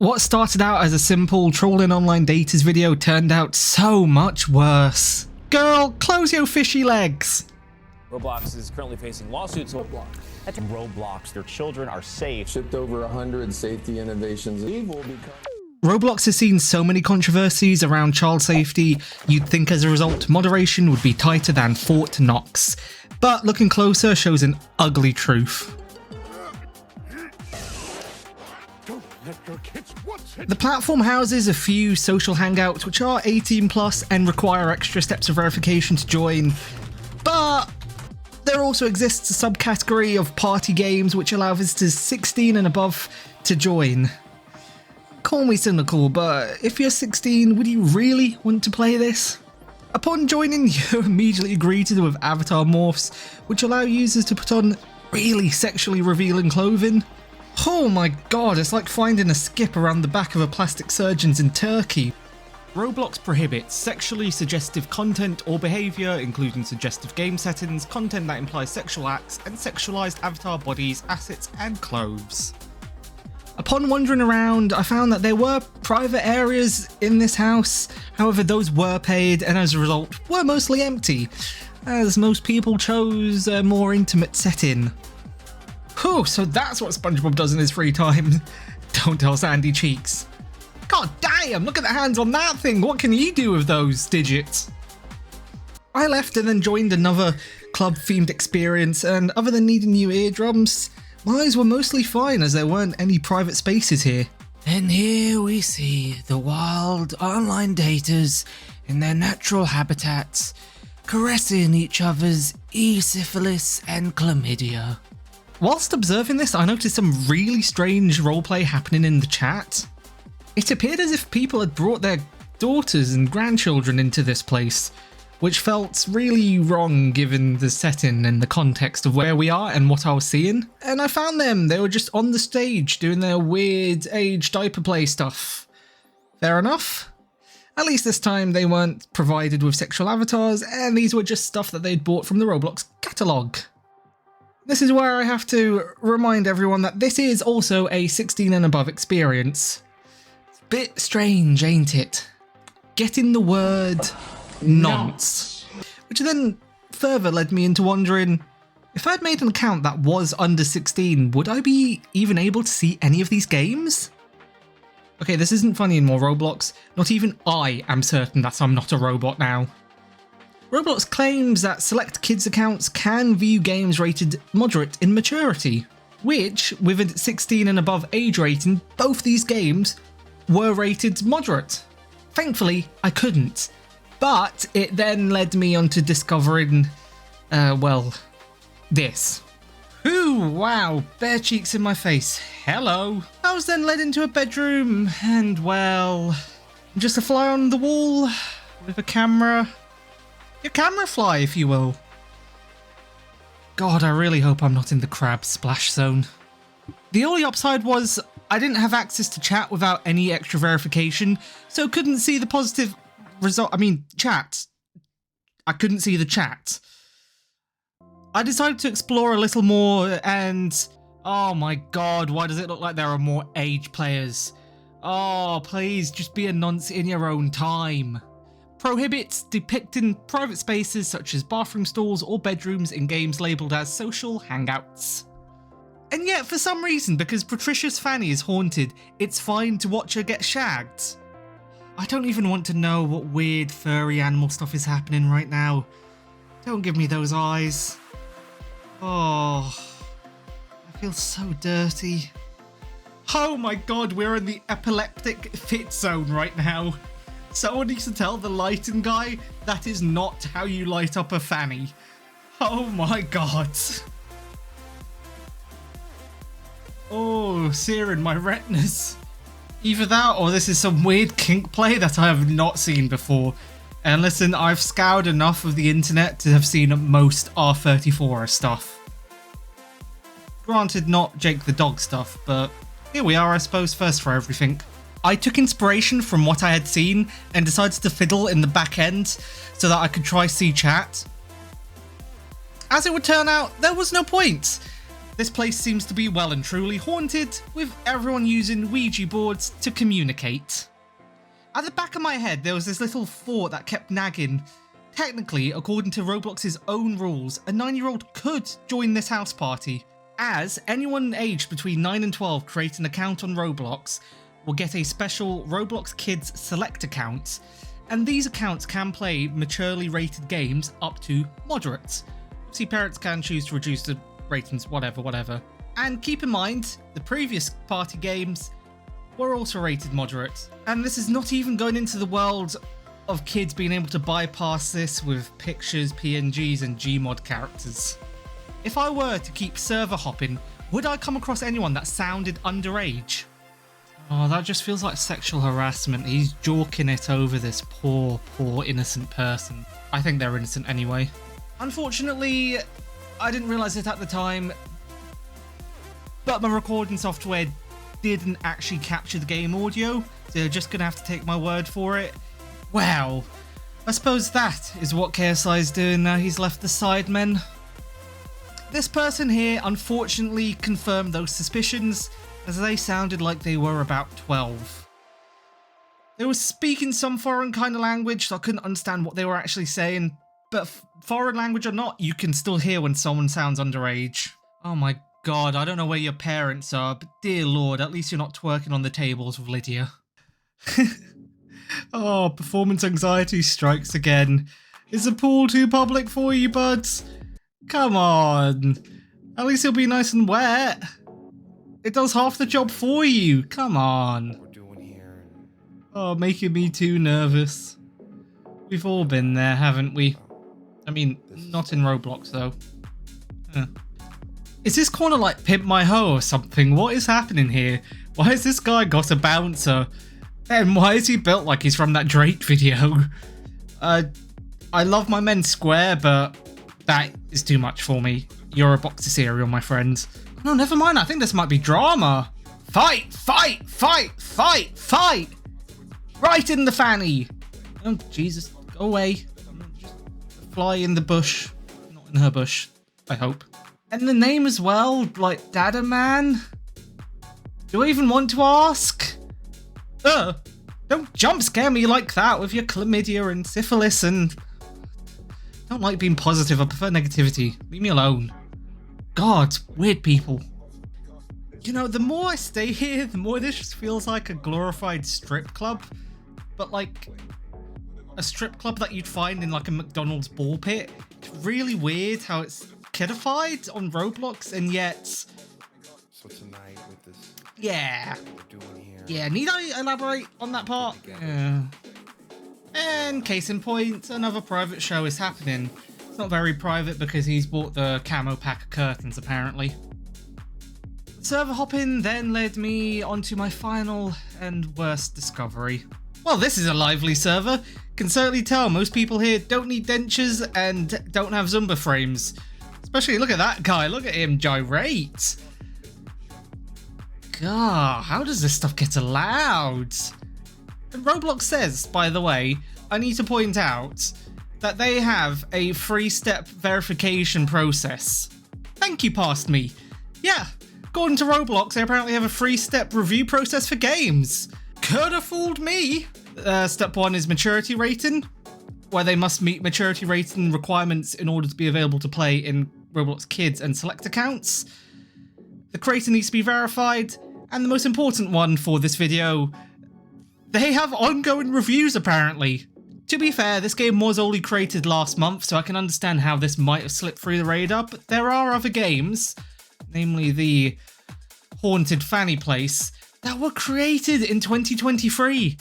What started out as a simple trolling online datas video turned out so much worse. Girl, close your fishy legs. Roblox is currently facing lawsuits. Roblox, their children are safe. Shipped over 100 safety innovations. Roblox has seen so many controversies around child safety, you'd think as a result moderation would be tighter than Fort Knox. But looking closer shows an ugly truth. The platform houses a few social hangouts which are 18 plus and require extra steps of verification to join, but there also exists a subcategory of party games which allow visitors 16 and above to join. Call me cynical, but if you're 16, would you really want to play this? Upon joining, you're immediately greeted with avatar morphs which allow users to put on really sexually revealing clothing. Oh my god, it's like finding a skip around the back of a plastic surgeon's in Turkey. Roblox prohibits sexually suggestive content or behaviour, including suggestive game settings, content that implies sexual acts, and sexualised avatar bodies, assets, and clothes. Upon wandering around, I found that there were private areas in this house, however those were paid and as a result were mostly empty, as most people chose a more intimate setting. Whew, so that's what SpongeBob does in his free time. Don't tell Sandy Cheeks. God damn, look at the hands on that thing. What can you do with those digits? I left and then joined another club-themed experience, and other than needing new eardrums, my eyes were mostly fine as there weren't any private spaces here. And here we see the wild online daters in their natural habitats, caressing each other's e-syphilis and chlamydia. Whilst observing this, I noticed some really strange roleplay happening in the chat. It appeared as if people had brought their daughters and grandchildren into this place, which felt really wrong given the setting and the context of where we are and what I was seeing. And I found them, they were just on the stage doing their weird age diaper play stuff. Fair enough. At least this time they weren't provided with sexual avatars, and these were just stuff that they'd bought from the Roblox catalogue. This is where I have to remind everyone that this is also a 16 and above experience. It's a bit strange, ain't it? Getting the word nonce. Which then further led me into wondering, if I'd made an account that was under 16, would I be even able to see any of these games? Okay, this isn't funny anymore, Roblox. Not even I am certain that I'm not a robot now. Roblox claims that select kids accounts can view games rated moderate in maturity, which, with a 16 and above age rating, both these games were rated moderate. Thankfully, I couldn't, but it then led me onto discovering, well, this. Ooh, wow, bare cheeks in my face, hello. I was then led into a bedroom, and well, just a fly on the wall with a camera. Your camera fly, if you will. God, I really hope I'm not in the crab splash zone. The only upside was I didn't have access to chat without any extra verification, so couldn't see the positive result. Chat. I couldn't see the chat. I decided to explore a little more and... oh my god, why does it look like there are more age players? Oh, please, just be a nonce in your own time. Prohibits depicting private spaces such as bathroom stalls or bedrooms in games labelled as social hangouts. And yet, for some reason, because Patricia's fanny is haunted, it's fine to watch her get shagged. I don't even want to know what weird furry animal stuff is happening right now. Don't give me those eyes. Oh, I feel so dirty. Oh my god, we're in the epileptic fit zone right now. Someone needs to tell the lighting guy that is not how you light up a fanny. Oh my god. Oh, searing my retinas. Either that or this is some weird kink play that I have not seen before. And listen, I've scoured enough of the internet to have seen most R34 stuff. Granted, not Jake the Dog stuff, but here we are, I suppose, first for everything. I took inspiration from what I had seen and decided to fiddle in the back end so that I could try see chat. As it would turn out, there was no point. This place seems to be well and truly haunted, with everyone using Ouija boards to communicate. At the back of my head, there was this little thought that kept nagging. Technically, according to Roblox's own rules, a 9-year-old could join this house party, as anyone aged between 9 and 12 create an account on Roblox will get a special Roblox Kids Select account, and these accounts can play maturely rated games up to moderate. See, parents can choose to reduce the ratings, whatever. And keep in mind, the previous party games were also rated moderate, and this is not even going into the world of kids being able to bypass this with pictures, PNGs, and Gmod characters. If I were to keep server hopping, would I come across anyone that sounded underage? Oh, that just feels like sexual harassment. He's jorking it over this poor innocent person. I think they're innocent anyway. Unfortunately, I didn't realise it at the time, but my recording software didn't actually capture the game audio, so you're just gonna have to take my word for it. Well, I suppose that is what KSI is doing now he's left the Sidemen. This person here unfortunately confirmed those suspicions, as they sounded like they were about 12. They were speaking some foreign kind of language, so I couldn't understand what they were actually saying, but foreign language or not, you can still hear when someone sounds underage. Oh my god, I don't know where your parents are, but dear lord, at least you're not twerking on the tables with Lydia. Oh, performance anxiety strikes again. Is the pool too public for you, buds? Come on. At least it'll be nice and wet. It does half the job for you. Come on. We're doing here. Oh, making me too nervous. We've all been there, haven't we? I mean, not in Roblox, though. Is this corner like Pimp My Hoe or something? What is happening here? Why has this guy got a bouncer? And why is he built like he's from that Drake video? I love my men square, but that is too much for me. You're a box of cereal, my friend. No, never mind. I think this might be drama. Fight, fight, fight, fight, fight! Right in the fanny. Oh, Jesus. Go away. Just fly in the bush. Not in her bush, I hope. And the name as well, like Dada Man? Do I even want to ask? Don't jump scare me like that with your chlamydia and syphilis and... Don't like being positive, I prefer negativity. Leave me alone. God, weird people. You know, the more I stay here, the more this just feels like a glorified strip club. But like, a strip club that you'd find in like a McDonald's ball pit. It's really weird how it's kidified on Roblox, and yet... So tonight with this... Yeah. We're doing here. Yeah, need I elaborate on that part? Yeah. And case in point, another private show is happening. It's not very private because he's bought the camo pack of curtains, apparently. Server hopping then led me onto my final and worst discovery. Well, this is a lively server. Can certainly tell most people here don't need dentures and don't have Zumba frames. Especially, look at that guy, look at him gyrate. God, how does this stuff get allowed? And Roblox says, by the way, I need to point out that they have a 3-step verification process. Thank you, past me. Yeah, according to Roblox, they apparently have a 3-step review process for games. Could have fooled me. Step 1 is maturity rating, where they must meet maturity rating requirements in order to be available to play in Roblox Kids and Select accounts. The creator needs to be verified, and the most important one for this video, they have ongoing reviews apparently. To be fair, this game was only created last month, so I can understand how this might have slipped through the radar, but there are other games, namely the Haunted Fanny Place, that were created in 2023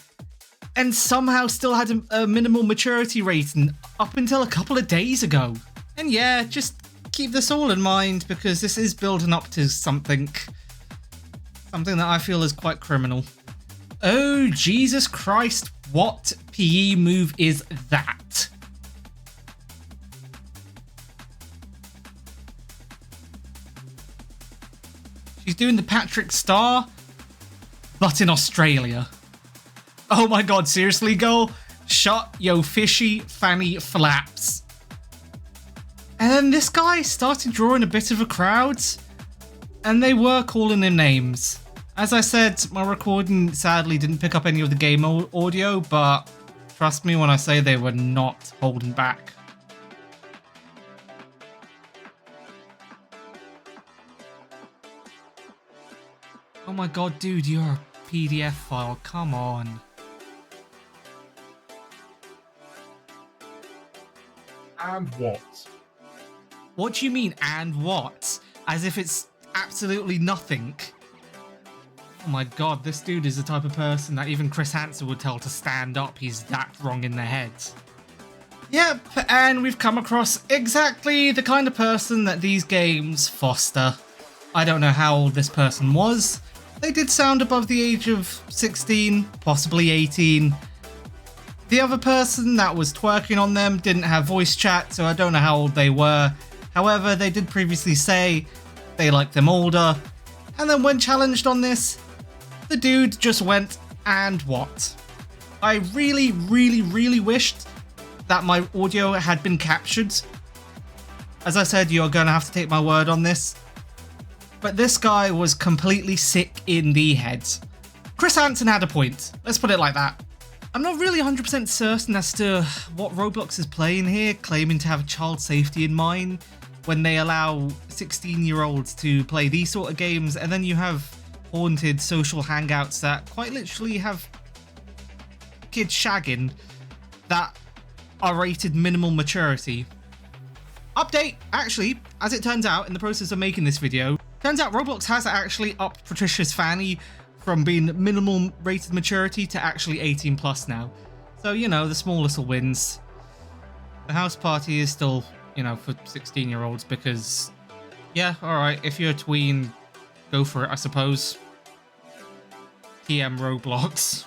and somehow still had a minimal maturity rating up until a couple of days ago. And yeah, just keep this all in mind because this is building up to something that I feel is quite criminal. Oh, Jesus Christ, what PE move is that? She's doing the Patrick Star, but in Australia. Oh my god, seriously, girl? Shut yo fishy fanny flaps. And then this guy started drawing a bit of a crowd. And they were calling him names. As I said, my recording sadly didn't pick up any of the game audio, but trust me when I say they were not holding back. Oh my god, dude, you're a PDF file, come on. And what? What do you mean, and what? As if it's absolutely nothing. Oh my god, this dude is the type of person that even Chris Hansen would tell to stand up. He's that wrong in the head. Yep, and we've come across exactly the kind of person that these games foster. I don't know how old this person was. They did sound above the age of 16, possibly 18. The other person that was twerking on them didn't have voice chat, so I don't know how old they were. However, they did previously say they liked them older. And then when challenged on this, the dude just went, and what? I really, really, really wished that my audio had been captured. As I said, you're going to have to take my word on this. But this guy was completely sick in the head. Chris Hansen had a point. Let's put it like that. I'm not really 100% certain as to what Roblox is playing here, claiming to have child safety in mind when they allow 16-year-olds to play these sort of games, and then you have haunted social hangouts that quite literally have kids shagging that are rated minimal maturity. Update! Actually, as it turns out, in the process of making this video, turns out Roblox has actually upped Patricia's fanny from being minimal rated maturity to actually 18 plus now. So, you know, the small little wins. The house party is still, you know, for 16-year-olds because, yeah, alright, if you're a tween, go for it, I suppose. TM Roblox.